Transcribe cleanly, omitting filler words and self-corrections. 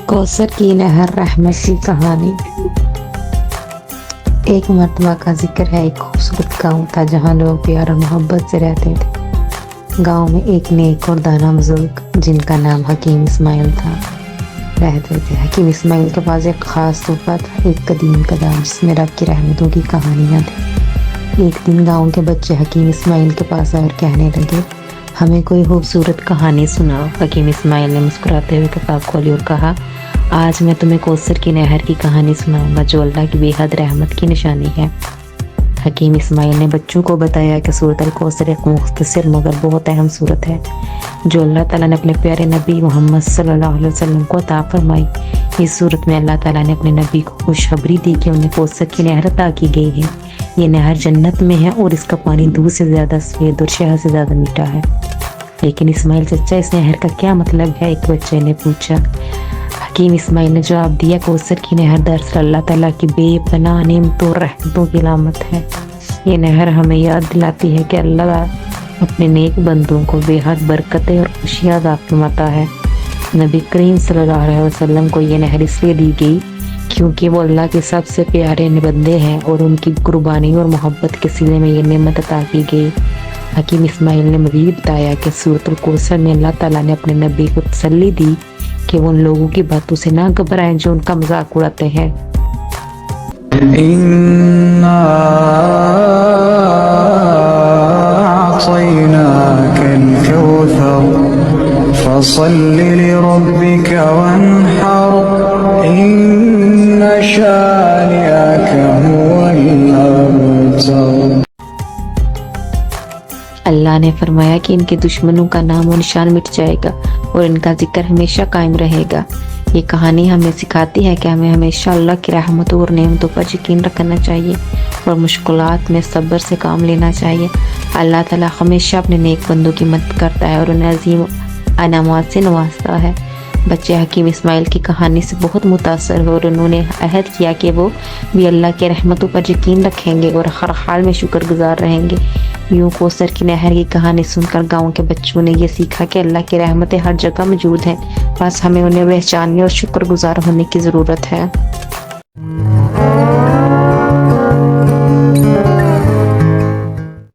कोसर की नहर रहमत की कहानी। एक मर्तबा का जिक्र है, एक खूबसूरत गांव था जहां लोग प्यार और मोहब्बत से रहते थे। गांव में एक नेक और दाना बुजुर्ग जिनका नाम हकीम इस्माइल था रहते थे। हकीम इस्माइल के पास एक खास तोहफा था, एक कदीम कलाम जिसमें रब की रहमतों की कहानियां थी। एक दिन गांव के बच्चे हकीम इस्माइल के पास आकर कहने लगे, हमें कोई खूबसूरत कहानी सुनाओ। हकीम इस्माइल ने मुस्कुराते हुए किताब खोली और कहा, आज मैं तुम्हें कोसर की नहर की कहानी सुनाऊंगा जो अल्लाह की बेहद रहमत की निशानी है। हकीम इस्माइल ने बच्चों को बताया कि सूरत अल कौसर एक मुख्तसर मगर बहुत अहम सूरत है जो अल्लाह ताला ने अपने प्यारे नबी मोहम्मद सल्लल्लाहु अलैहि वसल्लम को अता फरमाई। इस सूरत में अल्लाह ताला ने अपने नबी को खुशखबरी दी कि उन्हें कौसर की नहर अता की गई है। ये नहर जन्नत में है और इसका पानी दूध से ज्यादा सफेद और शहद से ज्यादा मीठा है। लेकिन इस्माइल चचा, इस नहर का क्या मतलब है? एक बच्चे ने पूछा। हकीम इस्माइल ने जवाब दिया, कौसर की नहर दरअसल अल्लाह ताला की बेपनाह नेमतों और रहमतों की अलामत है। ये नहर हमें याद दिलाती है कि अल्लाह अपने नेक बंदों को बेहद बरकतें और खुशियाँ अता फरमाता है। नबी करीम सल्लल्लाहु अलैहि वसल्लम को ये नहर इसलिए दी गई क्योंकि वो अल्लाह के सबसे प्यारे बंदे हैं और उनकी कुर्बानी और मोहब्बत के सिले में ये नेमत अता की गई। हकीम इस्माइल ने मज़ीद बताया कि सूरत अल कौसर में अल्लाह ताला ने अपने नबी को तसल्ली दी कि वो उन लोगों की बातों से ना घबराएं जो उनका मजाक उड़ाते हैं। इन्ना अअतैनाकल कौसर फसल्लि लिरब्बिका वन्हर इन्न शानिअका हुवल अबतर। अल्लाह ने फरमाया कि इनके दुश्मनों का नाम और निशान मिट जाएगा और इनका जिक्र हमेशा कायम रहेगा। ये कहानी हमें सिखाती है कि हमें हमेशा अल्लाह की रहमतों और नेमतों पर यकीन रखना चाहिए और मुश्किलात में सब्र से काम लेना चाहिए। अल्लाह ताला हमेशा अपने नेक बंदों की मदद करता है और उन्हें अजीम अनामात से नवाजता है। बच्चे हकीम इस्माइल की कहानी से बहुत मुतासर हुए और उन्होंने अहद किया कि वो भी अल्लाह की रहमतों पर यकीन रखेंगे और हर हाल में शुक्रगुजार रहेंगे। यूं कौसर की नहर की कहानी सुनकर गांव के बच्चों ने ये सीखा कि अल्लाह की रहमतें हर जगह मौजूद हैं, बस हमें उन्हें पहचानने और शुक्रगुजार होने की ज़रूरत है।